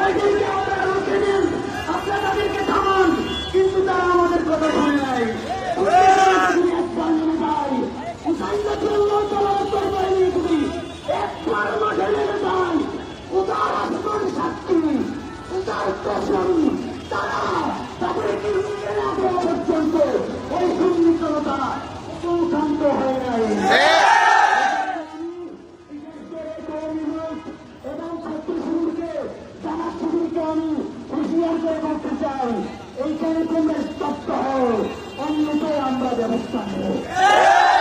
ওইদিকে আমরা রুখে দিন, আপনারা তাদেরকে থামান, কিন্তু তারা আমাদের কথা শুনে নাই। একবার নেমে যায় একবার মাঠে নেমে যায়, উদার আসমান সাক্ষী, উদার কসম, তারা তাদেরকে নিয়ে না দেওয়া পর্যন্ত ওই সুন্নিততা শান্ত হয়ে নাই। এবং ছাত্র শিবিরকে, জামাত শিবিরকে আমি হুঁশিয়ার করে বলতে চাই, এইখানে তোমরা স্তব্ধ হও, অন্যথায় আমরা ব্যবস্থা নেব।